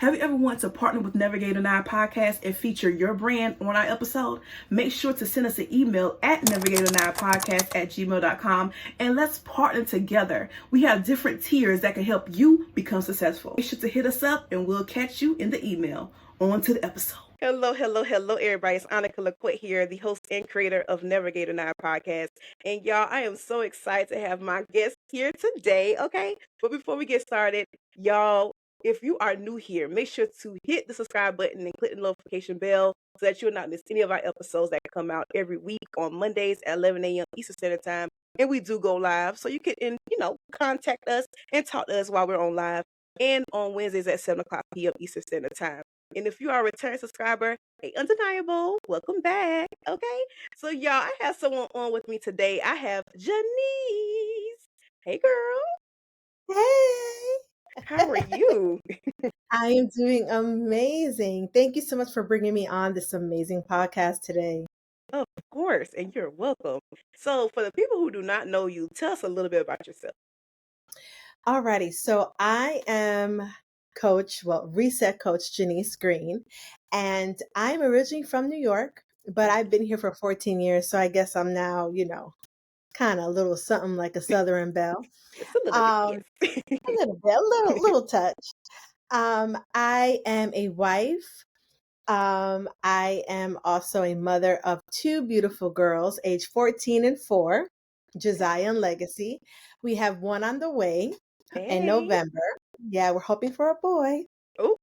Have you ever wanted to partner with Navigate and I podcast and feature your brand on our episode? Make sure to send us an email at navigateandipodcast@gmail.com and let's partner together. We have different tiers that can help you become successful. Make sure to hit us up and we'll catch you in the email. On to the episode. Hello, everybody. It's Annika LaQuette here, the host and creator of Navigate and I podcast. And y'all, I am so excited to have my guest here today, okay? But before we get started, y'all, if you are new here, make sure to hit the subscribe button and click the notification bell so that you'll not miss any of our episodes that come out every week on Mondays at 11 a.m. Eastern Standard Time. And we do go live, so you can, contact us and talk to us while we're on live and on Wednesdays at 7 o'clock p.m. Eastern Standard Time. And if you are a return subscriber, hey, undeniable, welcome back, okay? So, y'all, I have someone on with me today. I have Jenice. Hey, girl. Hey. How are you? I am doing amazing. Thank you so much for bringing me on this amazing podcast today. Of course, and you're welcome. So for the people who do not know you, tell us a little bit about yourself. Alrighty, so I am Reset Coach Jenice Green, and I'm originally from New York, but I've been here for 14 years, so I guess I'm now, kind of a little something like a Southern belle. Just a little bit, yes. A little bit, a little touch. I am a wife. I am also a mother of two beautiful girls, age 14 and 4, Josiah and Legacy. We have one on the way in November. Yeah, we're hoping for a boy. Oh.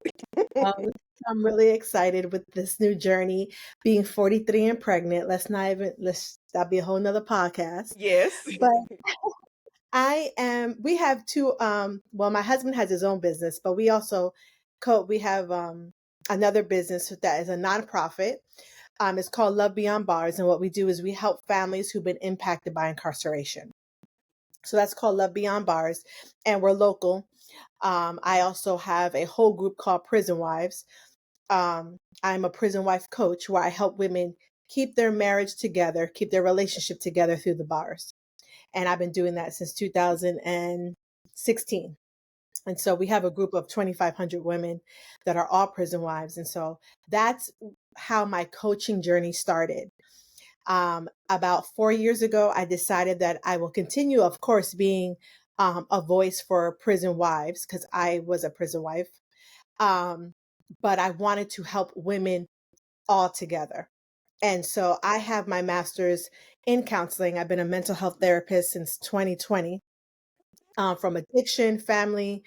I'm really excited with this new journey, being 43 and pregnant. That'll be a whole nother podcast. Yes. But we have two, my husband has his own business, but we also we have another business that is a nonprofit. It's called Love Beyond Bars. And what we do is we help families who've been impacted by incarceration. So that's called Love Beyond Bars. And we're local. I also have a whole group called Prison Wives. I'm a prison wife coach where I help women keep their marriage together, keep their relationship together through the bars. And I've been doing that since 2016. And so we have a group of 2,500 women that are all prison wives. And so that's how my coaching journey started. About 4 years ago, I decided that I will continue, of course, being a voice for prison wives because I was a prison wife. But I wanted to help women all together. And so I have my master's in counseling. I've been a mental health therapist since 2020. From addiction, family,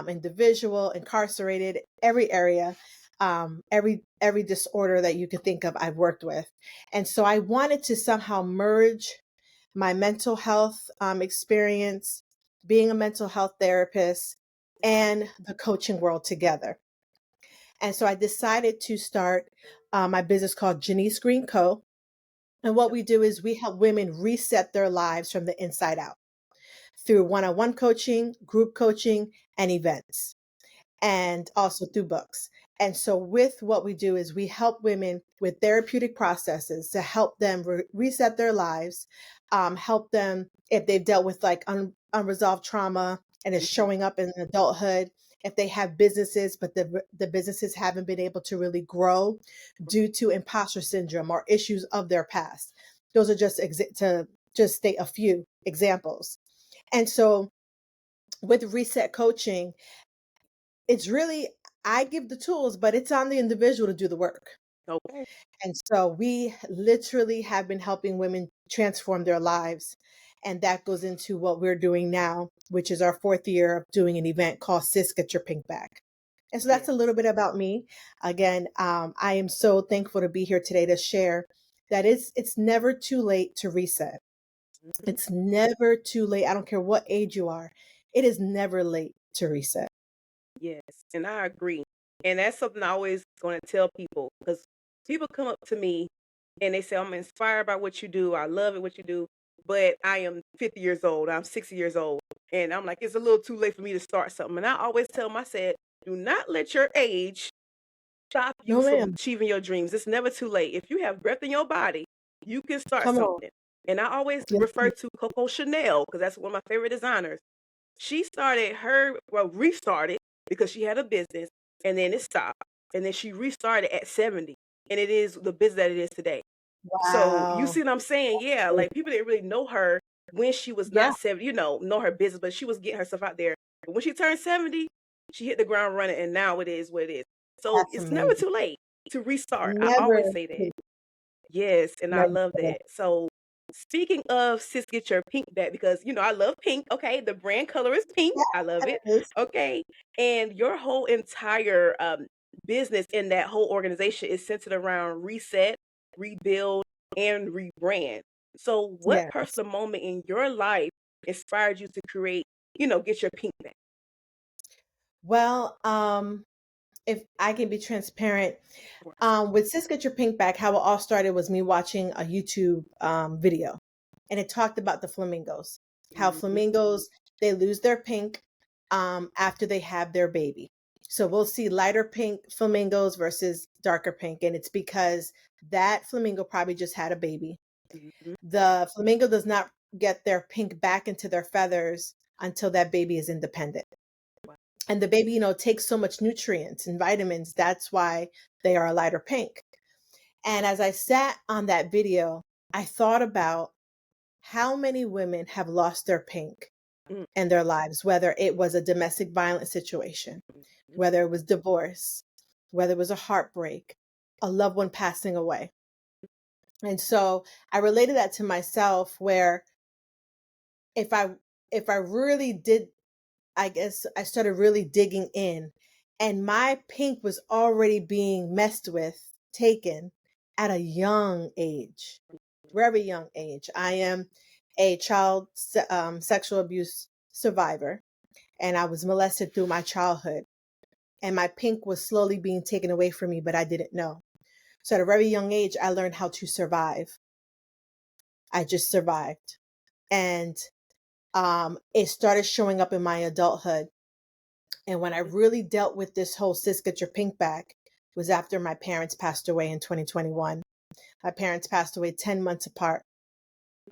individual, incarcerated, every area, every disorder that you can think of, I've worked with. And so I wanted to somehow merge my mental health experience, being a mental health therapist, and the coaching world together. And so I decided to start my business called Jenice Green Co. And what we do is we help women reset their lives from the inside out through one-on-one coaching, group coaching, and events, and also through books. And so with what we do is we help women with therapeutic processes to help them reset their lives, help them if they've dealt with like unresolved trauma and is showing up in adulthood, if they have businesses, but the businesses haven't been able to really grow due to imposter syndrome or issues of their past. Those are just to just state a few examples. And so with reset coaching, it's really, I give the tools, but it's on the individual to do the work. Okay. And so we literally have been helping women transform their lives. And that goes into what we're doing now, which is our 4th year of doing an event called Sis Get Your Pink Back. And so that's a little bit about me. Again, I am so thankful to be here today to share that it's never too late to reset. It's never too late. I don't care what age you are. It is never late to reset. Yes, and I agree. And that's something I always going to tell people because people come up to me and they say, I'm inspired by what you do. I love it, what you do. But I am 50 years old. I'm 60 years old. And I'm like, it's a little too late for me to start something. And I always tell them, I said, do not let your age stop you from achieving your dreams. It's never too late. If you have breath in your body, you can start something. And I always refer to Coco Chanel because that's one of my favorite designers. She restarted because she had a business and then it stopped. And then she restarted at 70. And it is the business that it is today. So you Wow. see what I'm saying? Yeah, like people didn't really know her when she was Yeah, not 70, know her business, but she was getting herself out there. But when she turned 70, she hit the ground running, and now it is what it is. So that's it's never amazing. too late to restart. I Never, always say that. Yes, and I never. love that. So speaking of sis, get your pink back because I love pink. Okay, the brand color is pink. Yeah, I love it it. is. Okay, and your whole entire business in that whole organization is centered around reset, rebuild, and rebrand. So, what Yes. personal moment in your life inspired you to create, get your pink back? Well, if I can be transparent, Of course. with Sis Get Your Pink Back, how it all started was me watching a YouTube video, and it talked about the flamingos, how Mm-hmm. flamingos, they lose their pink after they have their baby. So we'll see lighter pink flamingos versus darker pink, and it's because that flamingo probably just had a baby. Mm-hmm. The flamingo does not get their pink back into their feathers until that baby is independent. Wow. And the baby, takes so much nutrients and vitamins. That's why they are a lighter pink. And as I sat on that video, I thought about how many women have lost their pink Mm-hmm. in their lives, whether it was a domestic violence situation, whether it was divorce, whether it was a heartbreak, a loved one passing away. And so I related that to myself where if I if I really did, I guess I started really digging in, and my pink was already being messed with, taken at a young age, very young age. I am a child sexual abuse survivor, and I was molested through my childhood, and my pink was slowly being taken away from me, but I didn't know. So at a very young age, I learned how to survive. I just survived. And it started showing up in my adulthood. And when I really dealt with this whole sis get your pink back was after my parents passed away in 2021. My parents passed away 10 months apart.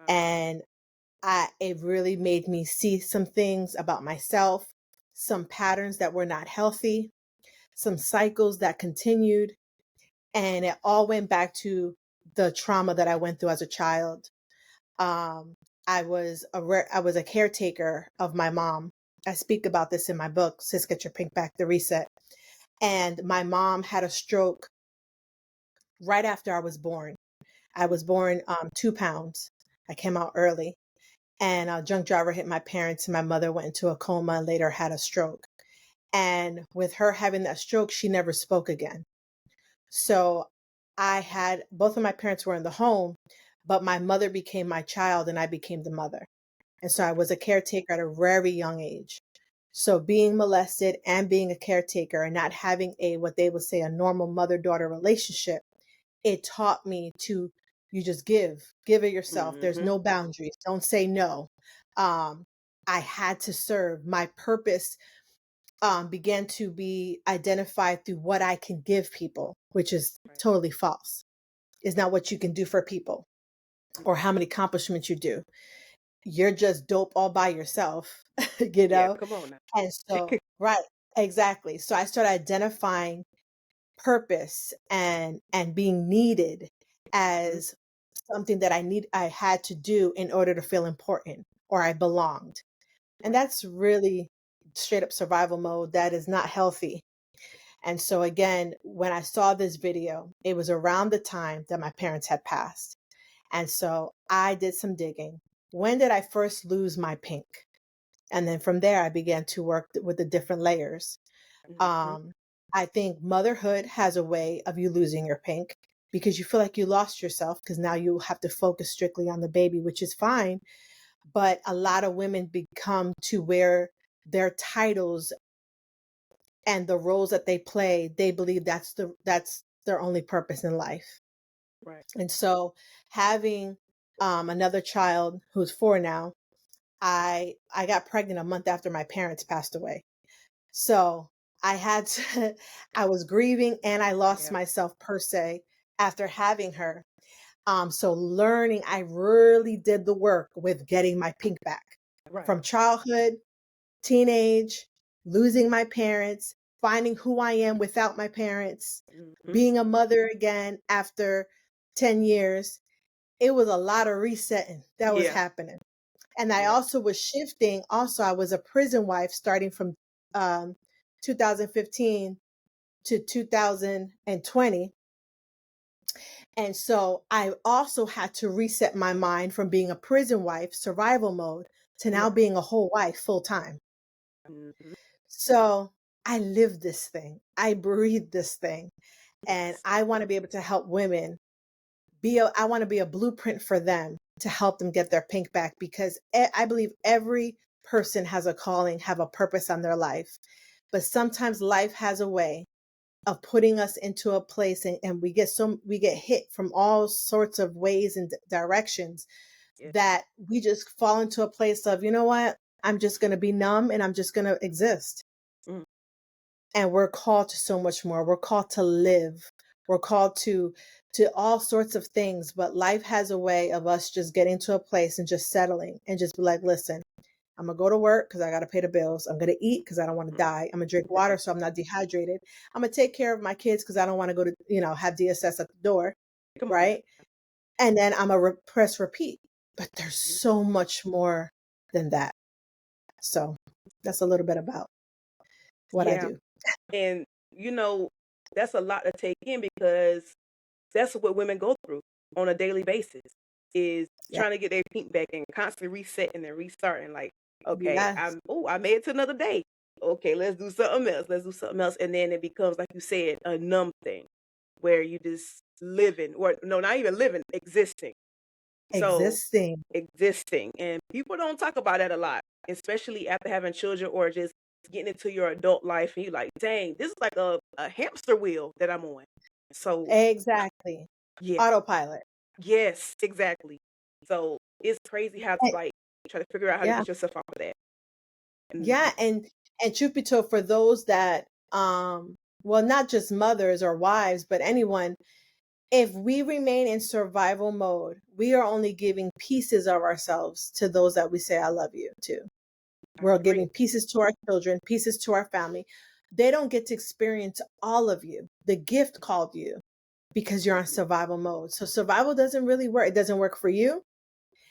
And it really made me see some things about myself, some patterns that were not healthy, some cycles that continued. And it all went back to the trauma that I went through as a child. Um, I was a caretaker of my mom. I speak about this in my book, Sis Get Your Pink Back, The Reset. And my mom had a stroke right after I was born. I was born 2 pounds. I came out early, and a drunk driver hit my parents, and my mother went into a coma and later had a stroke. And with her having that stroke, she never spoke again. So both of my parents were in the home, but my mother became my child and I became the mother. And so I was a caretaker at a very young age. So being molested and being a caretaker and not having what they would say, a normal mother-daughter relationship, it taught me to, you just give it yourself. There's Mm-hmm. no boundaries. Don't say no. Um, I had to serve. My purpose began to be identified through what I can give people, which is Right. totally false. It's not what you can do for people or how many accomplishments you do. You're just dope all by yourself, you Yeah, know? come on now. And so, right, exactly. So I started identifying purpose and being needed Mm-hmm. as something that I had to do in order to feel important or I belonged. And Right. that's really straight up survival mode. That is not healthy. And so again, when I saw this video, it was around the time that my parents had passed. And so I did some digging. When did I first lose my pink? And then from there, I began to work with the different layers. Mm-hmm. Um, I think motherhood has a way of you losing your pink because you feel like you lost yourself because now you have to focus strictly on the baby, which is fine. But a lot of women become to where their titles and the roles that they play, they believe that's their only purpose in life. Right. And so having another child who's 4 now, I got pregnant a month after my parents passed away. So I had to, I was grieving and I lost Yeah. myself per se after having her. So learning, I really did the work with getting my pink back Right. from childhood, teenage, losing my parents, finding who I am without my parents, Mm-hmm. being a mother again after 10 years. It was a lot of resetting that was Yeah. happening. And I Yeah. also was shifting. Also, I was a prison wife starting from 2015 to 2020. And so I also had to reset my mind from being a prison wife, survival mode, to now Yeah. being a whole wife full time. Mm-hmm. So I live this thing. I breathe this thing. And Yes. I want to be able to help women I want to be a blueprint for them to help them get their pink back, because I believe every person has a calling, have a purpose on their life. But sometimes life has a way of putting us into a place, and we get hit from all sorts of ways and directions, Yes. that we just fall into a place of, you know what, I'm just going to be numb and I'm just going to exist. Mm. And we're called to so much more. We're called to live. We're called to all sorts of things, but life has a way of us just getting to a place and just settling and just be like, listen, I'm gonna go to work because I gotta pay the bills. I'm gonna eat because I don't want to die. I'm gonna drink water so I'm not dehydrated. I'm gonna take care of my kids because I don't want to go to, have DSS at the door, Come on now. right? And then I'm gonna press repeat. But there's so much more than that. So that's a little bit about what I Yeah. do. And that's a lot to take in, because that's what women go through on a daily basis, is Yeah. trying to get their pink back and constantly resetting and restarting. Like, okay, Yes. I made it to another day. Okay, let's do something else. Let's do something else. And then it becomes, like you said, a numb thing where you just living, or no, not even living, existing. So Existing. existing. And people don't talk about that a lot, especially after having children or just getting into your adult life, and you're like, dang, this is like a hamster wheel that I'm on. So Exactly. yeah. Autopilot. Yes, exactly. So it's crazy how to And- like try to figure out how to yeah. get yourself off of that. And Yeah. And truth be told, for those that well, not just mothers or wives, but anyone, if we remain in survival mode, we are only giving pieces of ourselves to those that we say I love you to. I We're agree. giving pieces to our children, pieces to our family. They don't get to experience all of you. The gift called you because you're on survival mode. So survival doesn't really work. It doesn't work for you,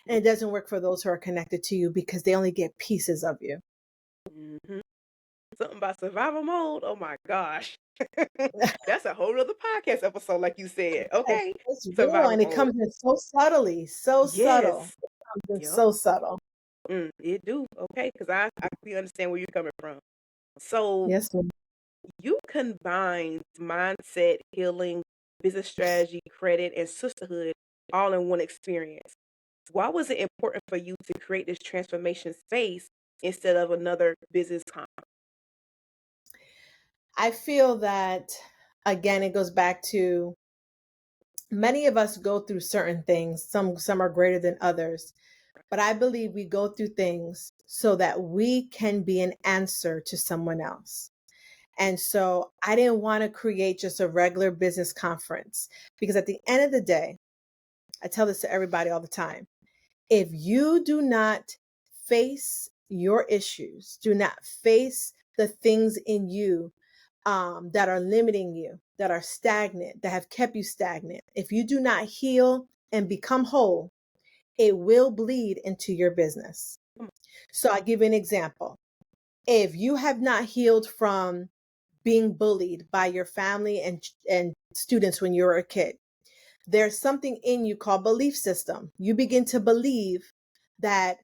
and it doesn't work for those who are connected to you, because they only get pieces of you. Hmm. Something about survival mode. Oh my gosh. That's a whole other podcast episode, like you said. Yes, Okay. it's real, Survival and it mode. comes in so subtly, so subtle. Yes. It comes in Yep. so subtle. It do. Okay. Because I completely understand where you're coming from. So Yes, ma'am. you combined mindset, healing, business strategy, credit, and sisterhood all in one experience. Why was it important for you to create this transformation space instead of another business conference? I feel that, again, it goes back to, many of us go through certain things. Some are greater than others. But I believe we go through things so that we can be an answer to someone else. And so I didn't want to create just a regular business conference, because at the end of the day, I tell this to everybody all the time. If you do not face your issues, do not face the things in you that are limiting you, that are stagnant, that have kept you stagnant, if you do not heal and become whole, it will bleed into your business. So I'll give you an example. If you have not healed from being bullied by your family and students when you were a kid, there's something in you called belief system. You begin to believe that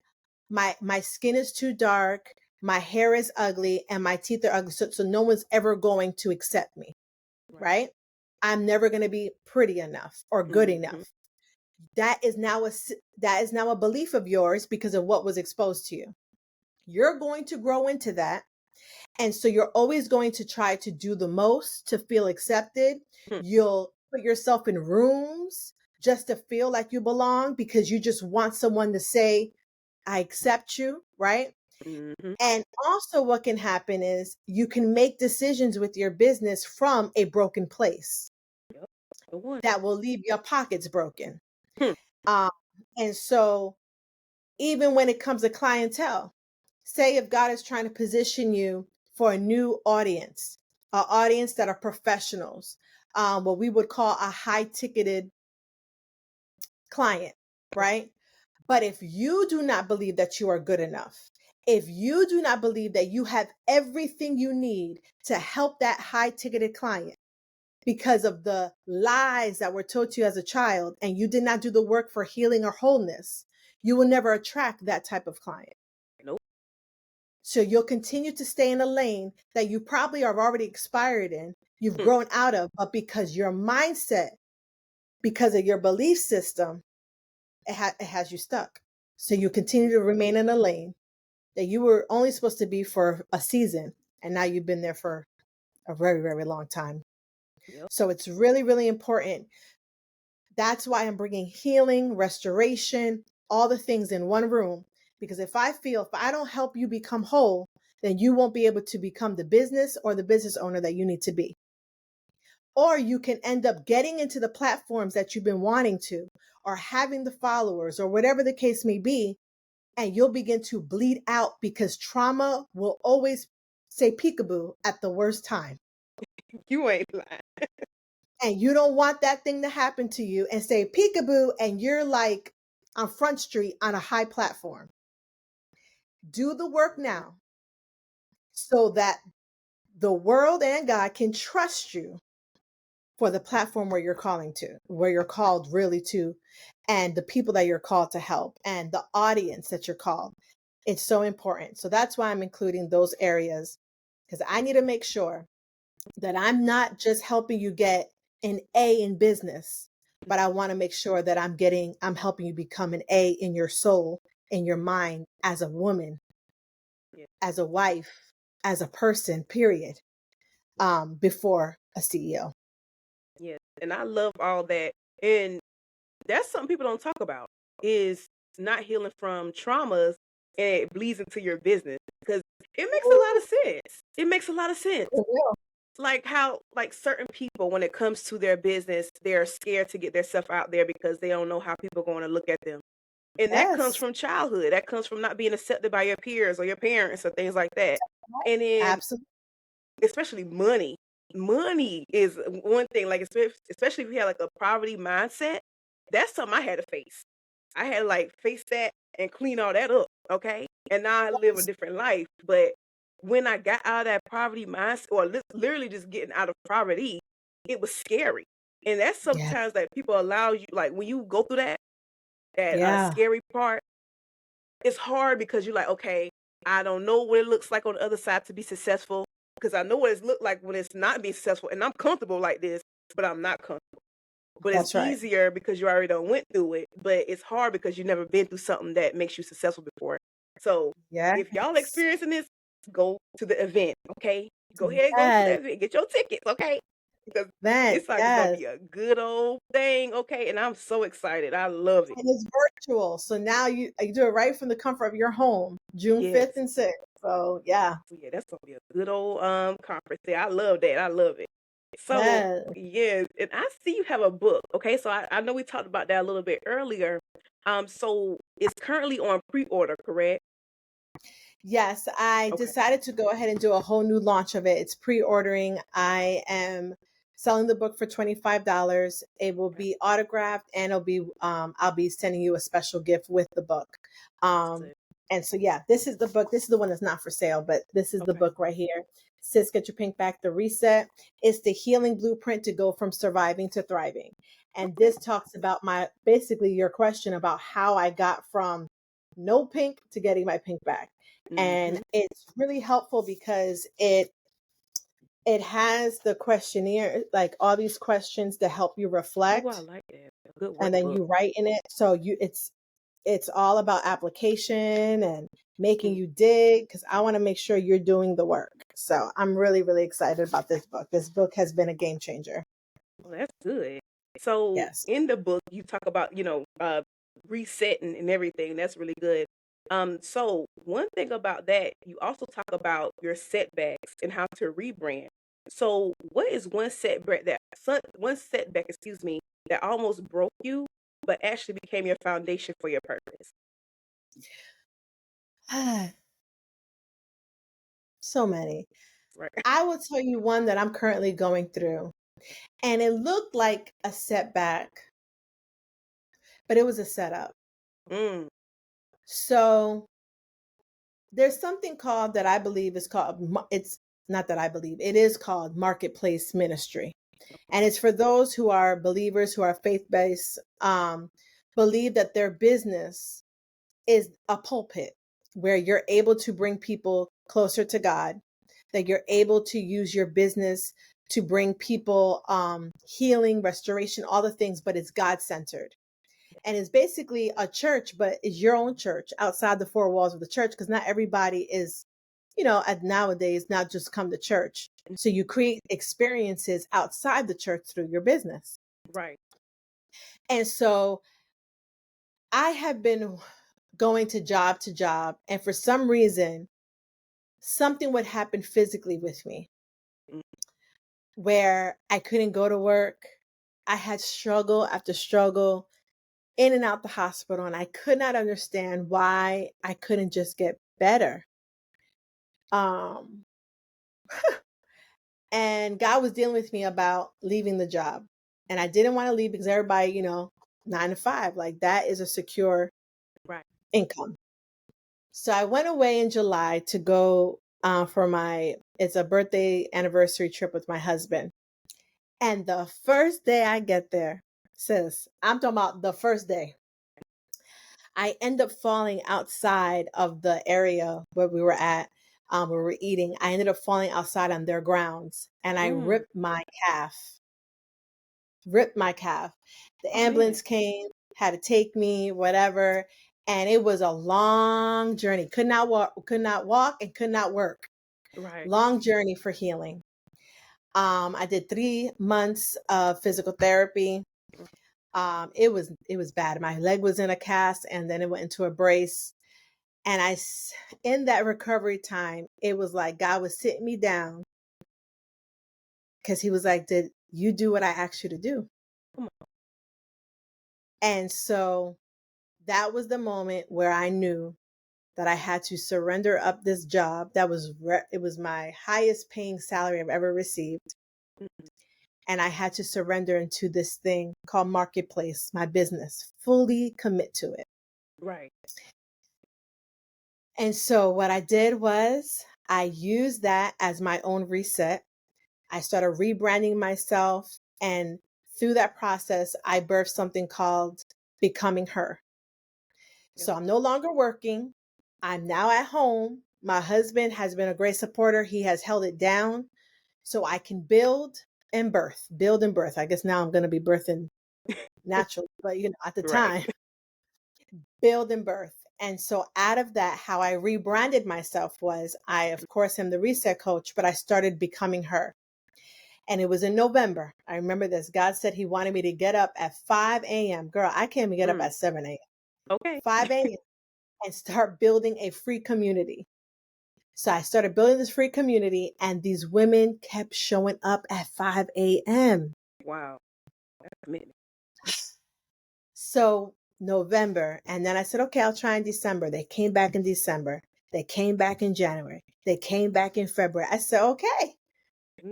my skin is too dark, my hair is ugly, and my teeth are ugly, so no one's ever going to accept me, Right. right? I'm never going to be pretty enough or good Mm-hmm. enough. That is now a belief of yours because of what was exposed to you. You're going to grow into that. And so you're always going to try to do the most to feel accepted. You'll put yourself in rooms just to feel like you belong, because you just want someone to say, I accept you, right? Mm-hmm. And also, what can happen is you can make decisions with your business from a broken place Yep. The one. that will leave your pockets broken. Hmm. Um, and so, even when it comes to clientele, say if God is trying to position you for a new audience, an audience that are professionals, what we would call a high ticketed client, right? But if you do not believe that you are good enough, if you do not believe that you have everything you need to help that high ticketed client because of the lies that were told to you as a child, and you did not do the work for healing or wholeness, you will never attract that type of client. Nope. So you'll continue to stay in a lane that you probably are already expired in, you've grown out of, but because your mindset, because of your belief system, it has you stuck. So you continue to remain in a lane that you were only supposed to be for a season, and now you've been there for a very, very long time. Yep. So it's really, really important. That's why I'm bringing healing, restoration, all the things in one room. Because if I don't help you become whole, then you won't be able to become the business or the business owner that you need to be. Or you can end up getting into the platforms that you've been wanting to, or having the followers, or whatever the case may be, and you'll begin to bleed out because trauma will always say peekaboo at the worst time. You ain't lying. And you don't want that thing to happen to you and say peekaboo, and you're like on Front Street on a high platform. Do the work now so that the world and God can trust you for the platform where you're where you're called really to, and the people that you're called to help, and the audience that you're called. It's so important. So that's why I'm including those areas, because I need to make sure that I'm not just helping you get an A in business, but I want to make sure that I'm helping you become an A in your soul, in your mind, as a woman, as a wife, as a person, period, before a CEO. Yes. And I love all that. And that's something people don't talk about, is not healing from traumas, and it bleeds into your business, because it makes a lot of sense. It makes a lot of sense. Like how, like, certain people, when it comes to their business, they're scared to get their stuff out there because they don't know how people are going to look at them. And that comes Yes, from childhood. That comes from not being accepted by your peers or your parents or things like that. And then, absolutely. especially money. Money is one thing, like, especially if you have like a poverty mindset, that's something I had to face. I had to like face that and clean all that up, okay? And now I live a different life. But when I got out of that poverty mindset, or literally just getting out of poverty, it was scary. And that's Yeah. sometimes that people allow you, like when you go through that Yeah. scary part, it's hard because you're like, okay, I don't know what it looks like on the other side to be successful, because I know what it's looked like when it's not being successful, and I'm comfortable like this, but I'm not comfortable. But it's That's right. easier because you already done went through it, but it's hard because you've never been through something that makes you successful before. So Yes. if y'all experiencing this, go to the event, okay? Go ahead and go to Yes. the event. Get your tickets, okay? Because Then, it's like gonna yes. be a good old thing, okay? And I'm so excited. I love it. And it's virtual. So now you do it right from the comfort of your home, June Yes. 5th and 6th. So yeah. So yeah, that's gonna be a good old conference there. I love that. I love it. So Yes. yeah, and I see you have a book. Okay, so I know we talked about that a little bit earlier. So it's currently on pre-order, correct? Yes, I Okay. decided to go ahead and do a whole new launch of it. It's pre-ordering. I am selling the book for $25. It will Okay. be autographed, and I'll be sending you a special gift with the book. Um Excellent. and so yeah, this is the book. This is the one that's not for sale, but this is the Okay. book right here. Sis, Get Your Pink Back, The Reset. It's the healing blueprint to go from surviving to thriving. And Okay. this talks about basically your question about how I got from no pink to getting my pink back. And Mm-hmm. it's really helpful because it has the questionnaire, like all these questions to help you Oh, I reflect, like that. A good and then workbook. you write in it. So it's all about application and making Mm. you dig, because I want to make sure you're doing the work. So I'm really, really excited about this book. This book has been a game changer. Well, that's good. So Yes. in the book, you talk about, resetting and everything. That's really good. So one thing about that, you also talk about your setbacks and how to rebrand. So what is one setback, excuse me, that almost broke you, but actually became your foundation for your purpose? So many. Right. I will tell you one that I'm currently going through, and it looked like a setback, but it was a setup. Mm. So there's something called that I believe is called, it's not that I believe, it is called marketplace ministry. And it's for those who are believers, who are faith-based, believe that their business is a pulpit where you're able to bring people closer to God, that you're able to use your business to bring people healing, restoration, all the things, but it's God-centered. And it's basically a church, but it's your own church outside the four walls of the church, because not everybody is, nowadays, not just come to church. So you create experiences outside the church through your business. Right. And so I have been going to job, and for some reason, something would happen physically with me Mm. where I couldn't go to work. I had struggle after struggle in and out the hospital, and I could not understand why I couldn't just get better. Um, and God was dealing with me about leaving the job. And I didn't want to leave because everybody, 9 to 5, like that is a secure Right. income. So I went away in July to go for it's a birthday anniversary trip with my husband. And the first day I get there, sis, I'm talking about the first day, I end up falling outside of the area where we were at, where we were eating. I ended up falling outside on their grounds, and I Mm. ripped my calf. Ripped my calf. The Oh man. ambulance came, had to take me, whatever. And it was a long journey. Could not walk and could not work. Right. Long journey for healing. I did 3 months of physical therapy. It was bad. My leg was in a cast, and then it went into a brace. And in that recovery time, it was like God was sitting me down because he was like, did you do what I asked you to do? Come on. And so that was the moment where I knew that I had to surrender up this job. It was my highest paying salary I've ever received. Mm. And I had to surrender into this thing called Marketplace, my business, fully commit to it. Right. And so what I did was I used that as my own reset. I started rebranding myself. And through that process, I birthed something called Becoming Her. Yep. So I'm no longer working. I'm now at home. My husband has been a great supporter. He has held it down so I can build and birth, build and birth. I guess now I'm going to be birthing naturally, but at the Right. time, build and birth. And so out of that, how I rebranded myself was I, of course, am the reset coach, but I started Becoming Her. And it was in November. I remember this. God said he wanted me to get up at 5 a.m. Girl, I can't even get up Mm. at 7 a.m. Okay. 5 a.m. and start building a free community. So I started building this free community, and these women kept showing up at 5 a.m. Wow. That's commitment. So November, and then I said, okay, I'll try in December. They came back in December. They came back in January. They came back in February. I said, okay.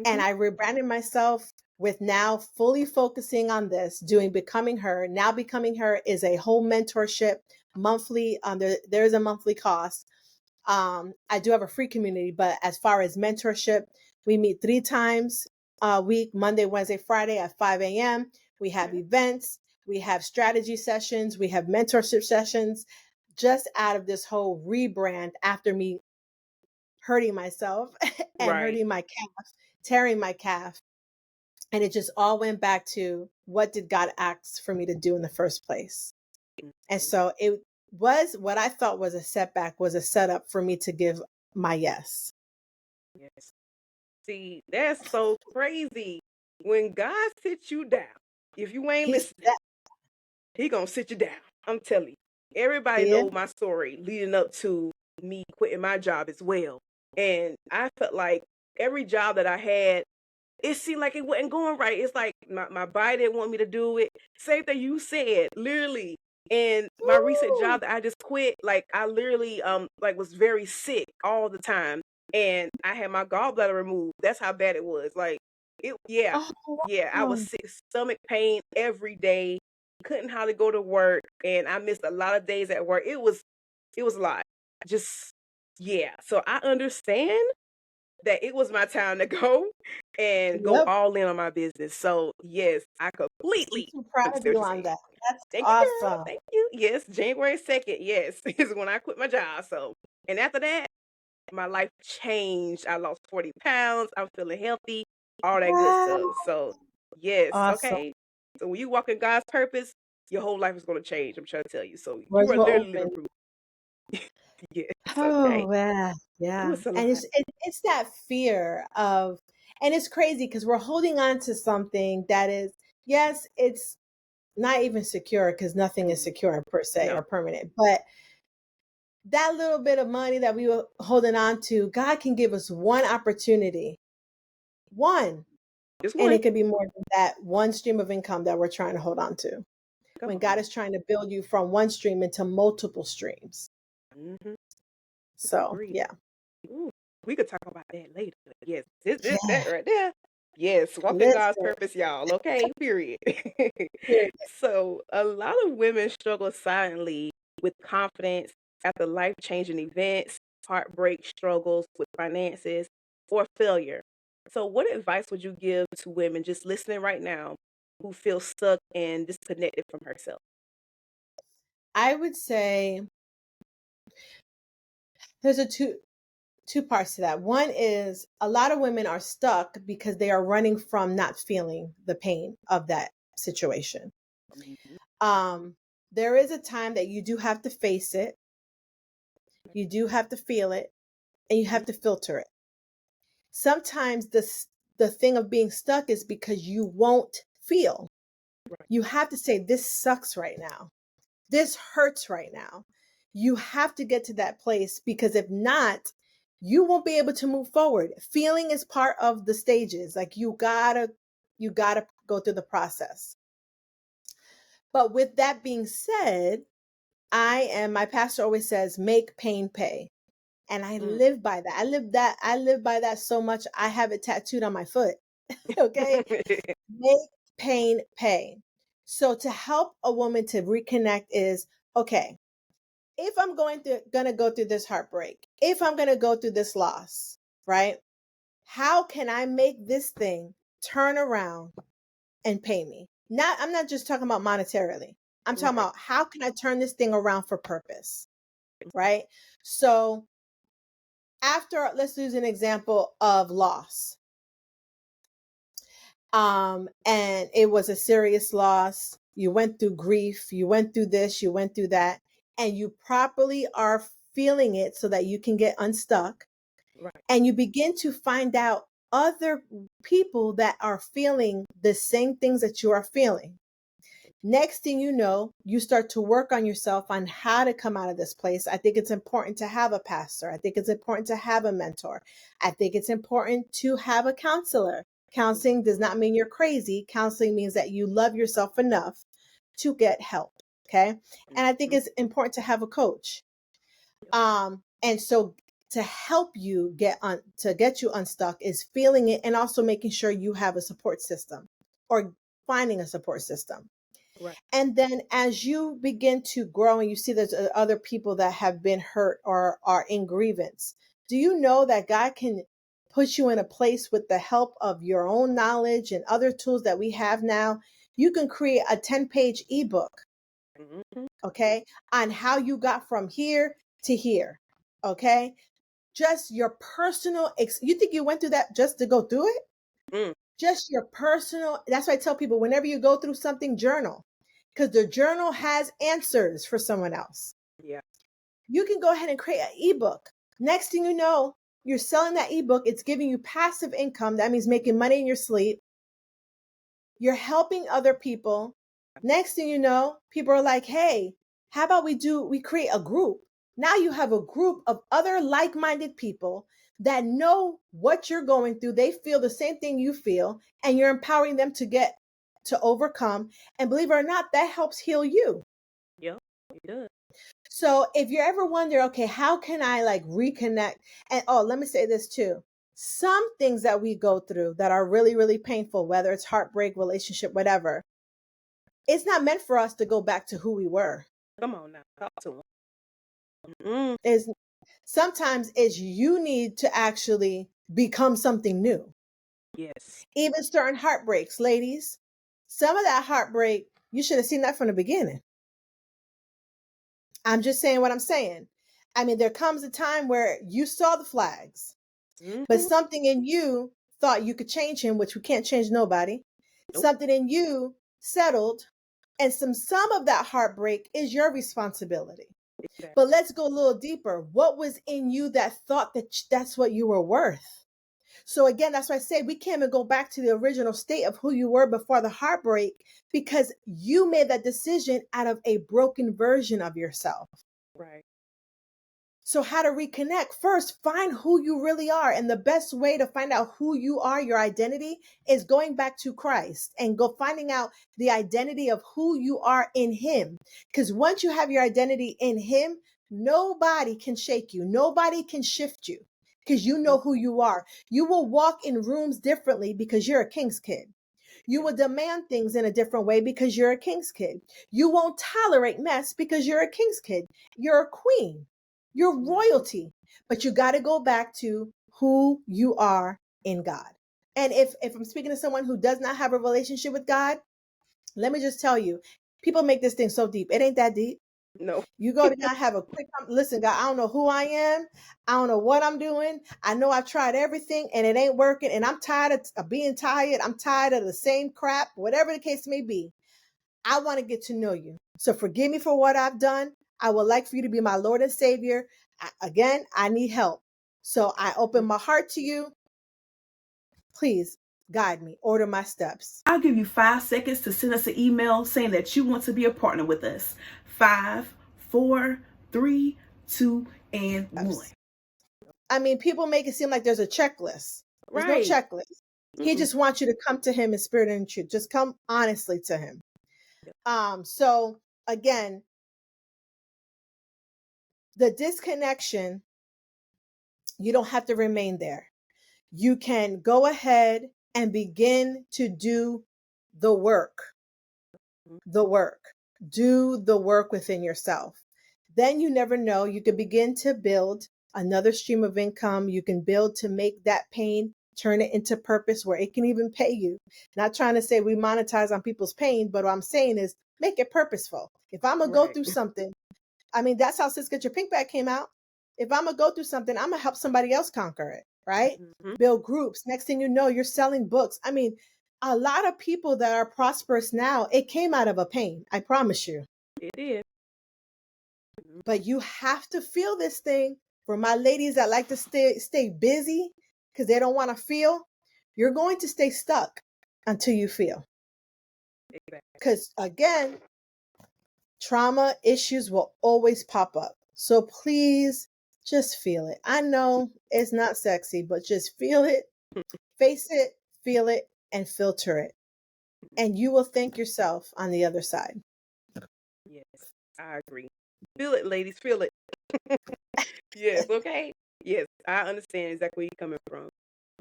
And Mm-hmm. I rebranded myself with now fully focusing on this, doing Becoming Her. Now Becoming Her is a whole mentorship monthly. There's a monthly cost. I do have a free community, but as far as mentorship, we meet 3 times a week, Monday, Wednesday, Friday at 5 a.m. We have Okay. events, we have strategy sessions, we have mentorship sessions, just out of this whole rebrand after me hurting myself and Right. hurting my calf, tearing my calf. And it just all went back to what did God ask for me to do in the first place? And Mhm. so it was what I thought was a setback, was a setup for me to give my yes. Yes. See, that's so crazy. When God sits you down, if you ain't He listening, said, he gonna sit you down. I'm telling you. Everybody yeah, know my story leading up to me quitting my job as well. And I felt like every job that I had, it seemed like it wasn't going right. It's like my body didn't want me to do it. Same thing you said, literally. And my recent woo, job that I just quit, like I literally like was very sick all the time. and I had my gallbladder removed. That's how bad it was. Like yeah, Oh, I was wow. sick, stomach pain every day. Couldn't hardly go to work, and I missed a lot of days at work. It was a lot. Just yeah. So I understand that it was my time to go and go Yep. all in on my business. So yes, I I'm completely so proud of understand what you you're on saying. that. That's Thank you, girl. awesome. Thank you. Yes, January 2nd, yes, is when I quit my job. So, and after that, my life changed. I lost 40 pounds. I'm feeling healthy, all that good Wow. stuff. So, yes, Awesome. okay. So, when you walk in God's purpose, your whole life is going to change. I'm trying to tell you. So, you Doors are will literally living open. proof. Yes, okay. Oh, yeah. It Yeah. was a And lot. it's that fear of, and it's crazy because we're holding on to something that is, yes, it's not even secure because nothing is secure per se No, or permanent. But that little bit of money that we were holding on to, God can give us one opportunity, one, just and one. it could be more than that one stream of income that we're trying to hold on to. Come When on God now. is trying to build you from one stream into multiple streams. Hmm. So, Agreed. yeah. Ooh, we could talk about that later. Yes, this Yeah. that right there. Yes, walking God's Listen. purpose, y'all. Okay, period. Period. So, a lot of women struggle silently with confidence after life-changing events, heartbreak struggles with finances, or failure. So, what advice would you give to women just listening right now who feel stuck and disconnected from herself? I would say there's two parts to that. One is a lot of women are stuck because they are running from not feeling the pain of that situation. Mhm. Um, there is a time that you do have to face it, you do have to feel it, and you have to filter it. Sometimes the thing of being stuck is because you won't feel. Right. You have to say, this sucks right now. This hurts right now. You have to get to that place because if not, you won't be able to move forward. Feeling is part of the stages. Like you gotta go through the process. But with that being said, my pastor always says, make pain pay. And I Mm. live by that. I live by that so much. I have it tattooed on my foot. Okay. Make pain pay. So to help a woman to reconnect is okay. If I'm gonna go through this heartbreak, if I'm gonna go through this loss, right? How can I make this thing turn around and pay me? I'm not just talking about monetarily. I'm talking Right. about how can I turn this thing around for purpose, right? So after, let's use an example of loss. And it was a serious loss. You went through grief, you went through this, you went through that, and you properly are feeling it so that you can get unstuck. Right. And you begin to find out other people that are feeling the same things that you are feeling. Next thing you know, you start to work on yourself on how to come out of this place. I think it's important to have a pastor. I think it's important to have a mentor. I think it's important to have a counselor. Counseling does not mean you're crazy. Counseling means that you love yourself enough to get help. Okay. And I think Mhm. it's important to have a coach. And so to help you get you unstuck is feeling it and also making sure you have a support system or finding a support system. Right. And then as you begin to grow and you see there's other people that have been hurt or are in grievance, do you know that God can put you in a place with the help of your own knowledge and other tools that we have now? You can create a 10-page ebook, Mhm. okay, on how you got from here to here, okay? Just your you think you went through that just to go through it? Mm. Just your personal, that's why I tell people whenever you go through something, journal, because the journal has answers for someone else. Yeah. You can go ahead and create an ebook. Next thing you know, you're selling that ebook. It's giving you passive income. That means making money in your sleep. You're helping other people. Next thing you know, people are like, hey, how about we create a group? Now you have a group of other like-minded people that know what you're going through. They feel the same thing you feel, and you're empowering them to overcome. And believe it or not, that helps heal you. Yep. It does. So if you ever wonder, okay, how can I like reconnect? And oh, let me say this too. Some things that we go through that are really, really painful, whether it's heartbreak, relationship, whatever, it's not meant for us to go back to who we were. Come on now, talk to him. Mm-hmm. Is sometimes it's you need to actually become something new. Yes. Even certain heartbreaks, ladies, some of that heartbreak, you should have seen that from the beginning. I'm just saying what I'm saying. I mean, there comes a time where you saw the flags, but Mm-hmm. something in you thought you could change him, which we can't change nobody. Nope. Something in you settled, and some of that heartbreak is your responsibility. Exactly. But let's go a little deeper. What was in you that thought that that's what you were worth? So again, that's why I say we can't even go back to the original state of who you were before the heartbreak, because you made that decision out of a broken version of yourself. Right. So how to reconnect? First, find who you really are. And the best way to find out who you are, your identity, is going back to Christ and go finding out the identity of who you are in him. Because once you have your identity in him, nobody can shake you. Nobody can shift you because you know who you are. You will walk in rooms differently because you're a king's kid. You will demand things in a different way because you're a king's kid. You won't tolerate mess because you're a king's kid. You're a queen. You're royalty, but you got to go back to who you are in God. And if I'm speaking to someone who does not have a relationship with God, let me just tell you, people make this thing so deep. It ain't that deep. No. You go to God, have a quick, listen, God, I don't know who I am. I don't know what I'm doing. I know I tried everything and it ain't working. And I'm tired of being tired. I'm tired of the same crap, whatever the case may be. I want to get to know you. So forgive me for what I've done. I would like for you to be my Lord and Savior. Again, I need help. So I open my heart to you. Please guide me, order my steps. I'll give you 5 seconds to send us an email saying that you want to be a partner with us. 5, 4, 3, 2, and 1. I mean, people make it seem like there's a checklist. There's no Right. checklist. He just wants you to come to him in spirit and truth. Just come honestly to him. So again, the disconnection, you don't have to remain there. You can go ahead and begin to do the work. The work. Do the work within yourself. Then you never know. You can begin to build another stream of income. You can build to make that pain, turn it into purpose where it can even pay you. Not trying to say we monetize on people's pain, but what I'm saying is make it purposeful. If I'm going to go through something, I mean, that's how Sis Get Your Pink Bag came out. If I'm going to go through something, I'm going to help somebody else conquer it, right? Build groups. Next thing you know, you're selling books. I mean, a lot of people that are prosperous now, it came out of a pain. I promise you. It did. But you have to feel this thing. For my ladies that like to stay busy because they don't want to feel, you're going to stay stuck until you feel. Because again, trauma issues will always pop up. So please just feel it. I know it's not sexy, but just feel it, face it, feel it, and filter it. And you will thank yourself on the other side. Yes, I agree. Feel it, ladies. Feel it. Yes, okay. Yes, I understand exactly where you're coming from.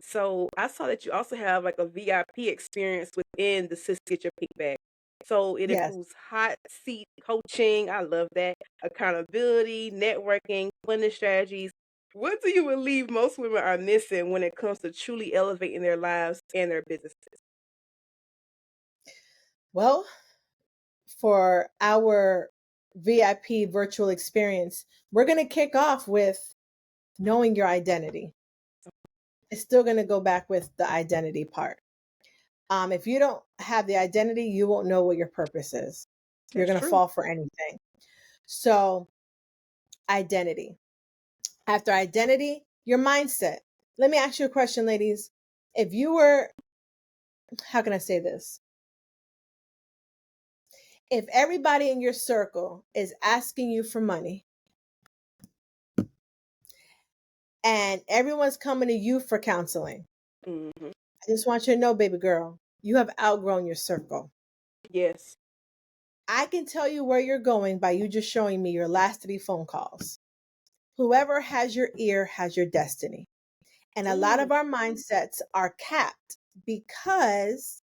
So I saw that you also have like a VIP experience within the Sis Get Your Pink Bag. So it Yes. includes hot seat coaching. I love that. Accountability, networking, planning strategies. What do you believe most women are missing when it comes to truly elevating their lives and their businesses? Well, for our VIP virtual experience, we're going to kick off with knowing your identity. It's still going to go back with the identity part. If you don't have the identity, you won't know what your purpose is. You're going to fall for anything. So, identity. After identity, your mindset. Let me ask you a question, ladies. If you were, how can I say this? If everybody in your circle is asking you for money and everyone's coming to you for counseling, Mm-hmm. I just want you to know, baby girl, you have outgrown your circle. Yes. I can tell you where you're going by you just showing me your last 3 phone calls. Whoever has your ear has your destiny. And a lot of our mindsets are capped because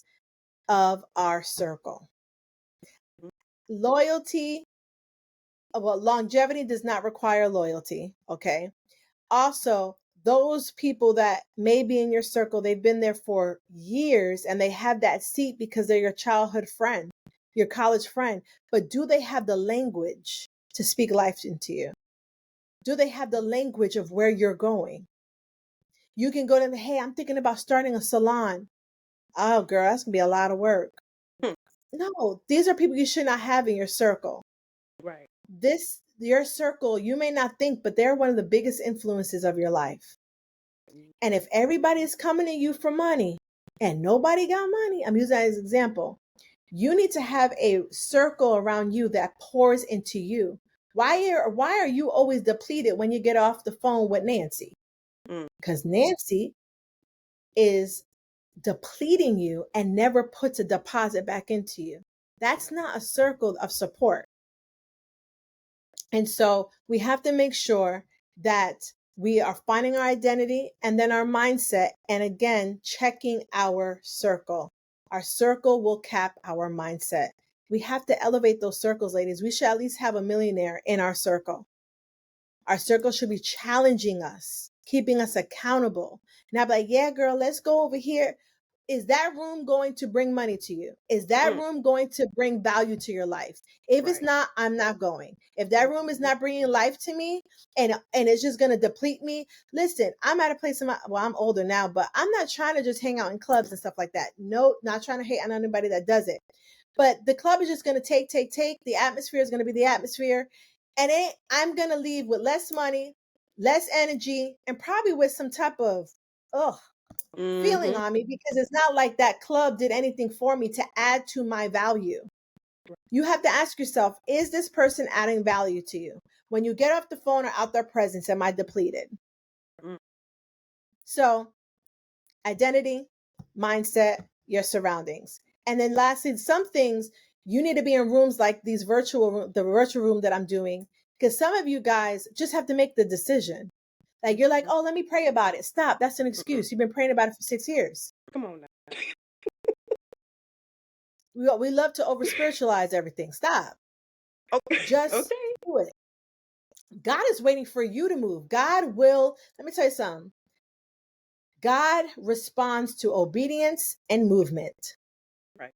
of our circle. Loyalty, well, longevity does not require loyalty. Okay. Also, those people that may be in your circle, they've been there for years and they have that seat because they're your childhood friend, your college friend. But do they have the language to speak life into you? Do they have the language of where you're going? You can go to them, hey, I'm thinking about starting a salon. Oh, girl, that's going to be a lot of work. No, these are people you should not have in your circle. Right. Your circle, you may not think, but they're one of the biggest influences of your life. And if everybody is coming to you for money and nobody got money, I'm using that as an example. You need to have a circle around you that pours into you. Why are you always depleted when you get off the phone with Nancy? Because Nancy is depleting you and never puts a deposit back into you. That's not a circle of support. And so we have to make sure that we are finding our identity and then our mindset. And again, checking our circle. Our circle will cap our mindset. We have to elevate those circles, ladies. We should at least have a millionaire in our circle. Our circle should be challenging us, keeping us accountable. And I'll be like, yeah, girl, let's go over here. Is that room going to bring money to you? Is that room going to bring value to your life? If it's not, I'm not going. If that room is not bringing life to me and it's just going to deplete me, listen, I'm at a place in I'm older now, but I'm not trying to just hang out in clubs and stuff like that. No, not trying to hate on anybody that does it. But the club is just going to take. The atmosphere is going to be the atmosphere. And I'm going to leave with less money, less energy, and probably with some type of, feeling on me, because it's not like that club did anything for me to add to my value. You have to ask yourself, is this person adding value to you? When you get off the phone or out their presence, am I depleted? So identity, mindset, your surroundings. And then lastly, some things you need to be in rooms like the virtual room that I'm doing, because some of you guys just have to make the decision. Like you're like, oh, let me pray about it. Stop. That's an excuse. You've been praying about it for 6 years. Come on now. We love to over spiritualize everything. Stop. Okay. Just do it. God is waiting for you to move. Let me tell you something. God responds to obedience and movement. Right.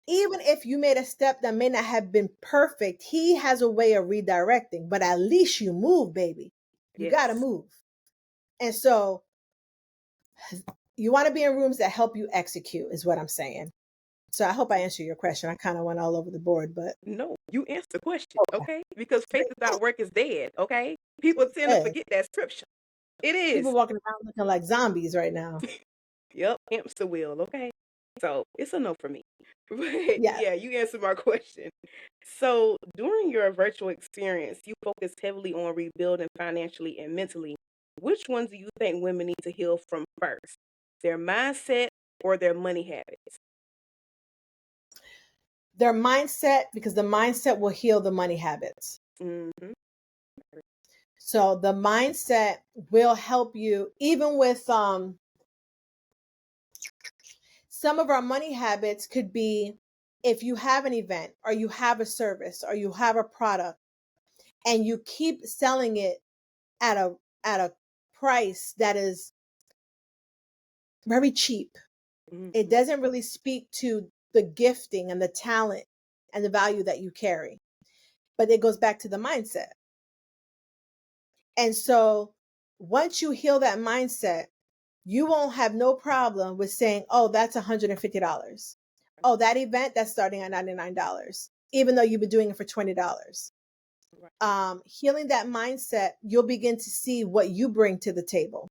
Even if you made a step that may not have been perfect, he has a way of redirecting, but at least you move, baby. You got to move. And so you want to be in rooms that help you execute is what I'm saying. So I hope I answered your question. I kind of went all over the board, but no, you answered the question, okay? Because faith without work is dead, okay? People tend to forget that scripture. It is. People walking around looking like zombies right now. Yep, hamster wheel, okay? So it's a no for me. But yeah, you answered my question. So during your virtual experience, you focused heavily on rebuilding financially and mentally. Which ones do you think women need to heal from first? Their mindset or their money habits? Their mindset, because the mindset will heal the money habits. So the mindset will help you even with some of our money habits could be if you have an event or you have a service or you have a product and you keep selling it at a price that is very cheap. It doesn't really speak to the gifting and the talent and the value that you carry. But it goes back to the mindset. And so once you heal that mindset, you won't have no problem with saying, oh, that's $150. Oh, that event, that's starting at $99, even though you've been doing it for $20. Healing that mindset, you'll begin to see what you bring to the table.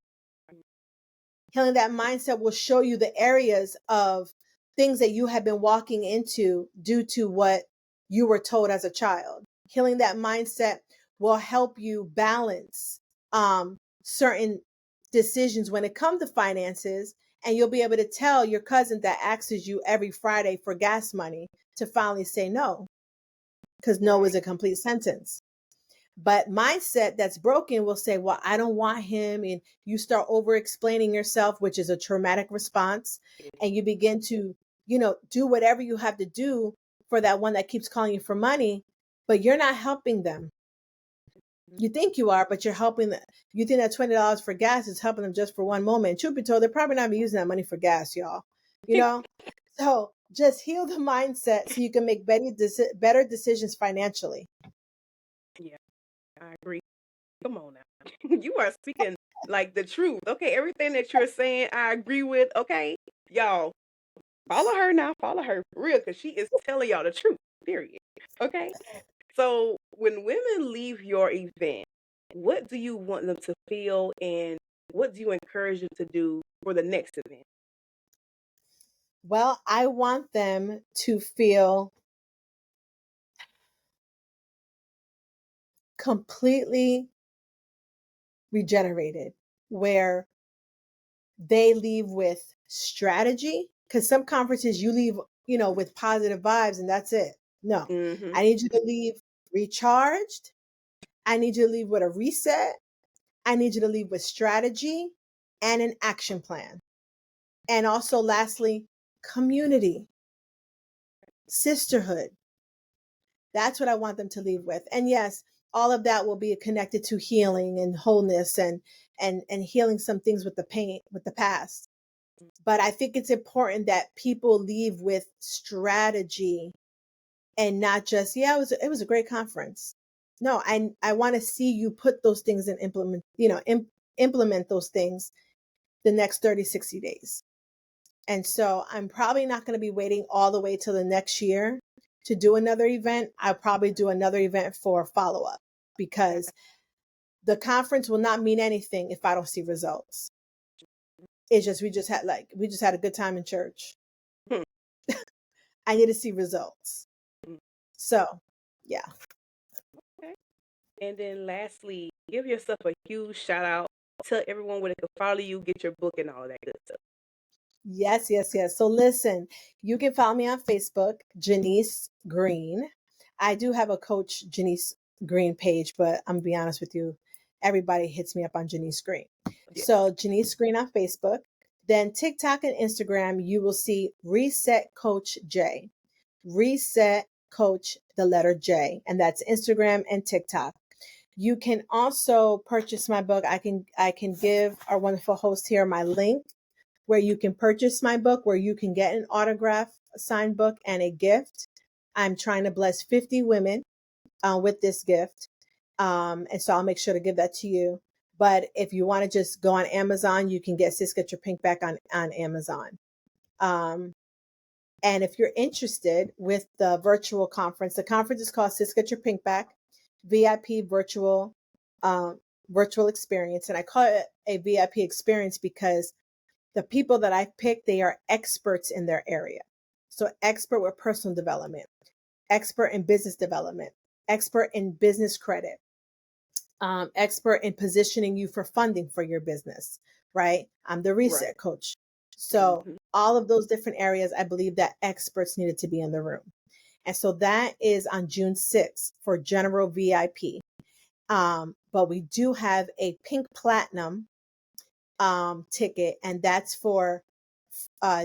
Healing that mindset will show you the areas of things that you have been walking into due to what you were told as a child. Healing that mindset will help you balance certain decisions when it comes to finances. And you'll be able to tell your cousin that asks you every Friday for gas money to finally say no. because no is a complete sentence. But mindset that's broken will say, well, I don't want him. And you start over explaining yourself, which is a traumatic response. And you begin to, do whatever you have to do for that one that keeps calling you for money, but you're not helping them. You think you are, but you're helping them. You think that $20 for gas is helping them just for one moment. And truth be told, they're probably not even using that money for gas, y'all. So just heal the mindset so you can make better decisions financially. Yeah, I agree. Come on now. You are speaking like the truth. Okay, everything that you're saying, I agree with. Okay, y'all, follow her now. Follow her for real, because she is telling y'all the truth, period. Okay? So when women leave your event, what do you want them to feel, and what do you encourage them to do for the next event? Well, I want them to feel completely regenerated, where they leave with strategy. Because some conferences you leave, with positive vibes and that's it. No, Mm-hmm. I need you to leave recharged. I need you to leave with a reset. I need you to leave with strategy and an action plan. And also, lastly, community, sisterhood. That's what I want them to leave with. And yes, all of that will be connected to healing and wholeness and healing some things with the pain, with the past. But I think it's important that people leave with strategy and not just, yeah, it was a great conference. No, I want to see you put those things and implement those things the next 30, 60 days. And so I'm probably not going to be waiting all the way till the next year to do another event. I'll probably do another event for follow up, because the conference will not mean anything if I don't see results. It's just, we just had a good time in church. Hmm. I need to see results. So, yeah. Okay. And then lastly, give yourself a huge shout out. Tell everyone where they can follow you, get your book, and all of that good stuff. Yes, yes, yes. So listen, you can follow me on Facebook, Jenice Green. I do have a Coach Jenice Green page, but I'm gonna be honest with you, everybody hits me up on Jenice Green. Yes. So Jenice Green on Facebook. Then TikTok and Instagram, you will see Reset Coach J. Reset Coach, the letter J, and that's Instagram and TikTok. You can also purchase my book. I can give our wonderful host here my link where you can purchase my book, where you can get an autograph, a signed book, and a gift. I'm trying to bless 50 women with this gift. And so I'll make sure to give that to you. But if you want to just go on Amazon, you can get Sis Get Your Pink Back on Amazon. And if you're interested with the virtual conference, the conference is called Sis Get Your Pink Back, VIP virtual experience. And I call it a VIP experience because the people that I've picked, they are experts in their area. So expert with personal development, expert in business development, expert in business credit, expert in positioning you for funding for your business, right? I'm the reset coach. So all of those different areas, I believe that experts needed to be in the room. And so that is on June 6th for general VIP. But we do have a pink platinum ticket, and that's for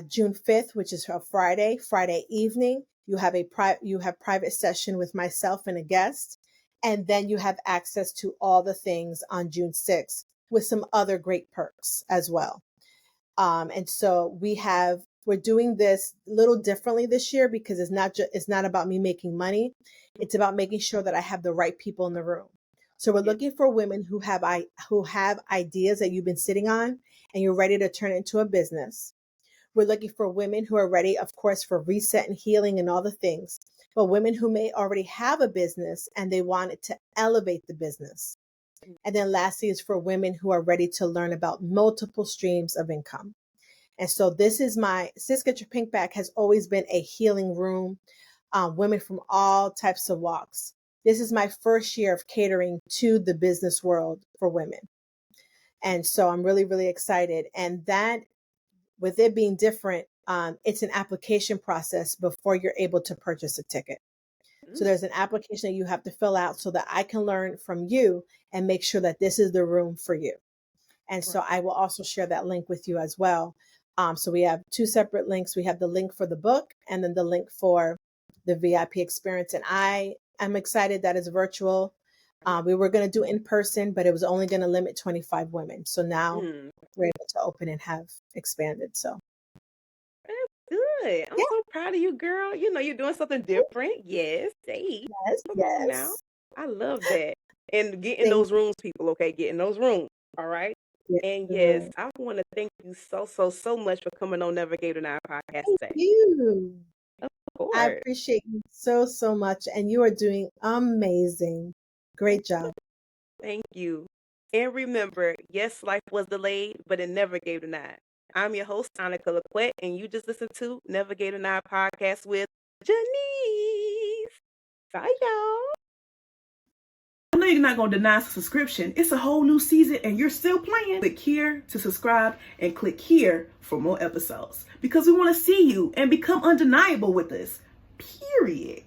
June 5th, which is a Friday evening. You have private session with myself and a guest, and then you have access to all the things on June 6th with some other great perks as well. And so we're doing this a little differently this year because it's not about me making money. It's about making sure that I have the right people in the room. So we're looking for women who have ideas that you've been sitting on and you're ready to turn it into a business. We're looking for women who are ready, of course, for reset and healing and all the things, but women who may already have a business and they want it to elevate the business. And then lastly is for women who are ready to learn about multiple streams of income. And so this is my Sis Get Your Pink Back has always been a healing room, women from all types of walks. This is my first year of catering to the business world for women. And so I'm really, really excited. And that, with it being different, it's an application process before you're able to purchase a ticket. So there's an application that you have to fill out so that I can learn from you and make sure that this is the room for you. And so I will also share that link with you as well. So we have two separate links. We have the link for the book and then the link for the VIP experience. And I am excited that it's virtual. We were going to do in person, but it was only going to limit 25 women. So now we're able to open and have expanded. So that's good. I'm so proud of you, girl. You know, you're doing something different. Yes. Hey, come on now. I love that. And getting those rooms, people, okay? Getting those rooms. All right. And yes, I want to thank you so much for coming on Navigator Now podcast today. Thank you. Of course. I appreciate you so much. And you are doing amazing. Great job. Thank you. And remember, yes, life was delayed, but it never gave the nod. I'm your host, Annika LaQuette, and you just listened to Navigator Now podcast with Jenice. Bye, y'all. I know you're not going to deny us a subscription. It's a whole new season and you're still playing. Click here to subscribe and click here for more episodes because we want to see you and become undeniable with us. Period.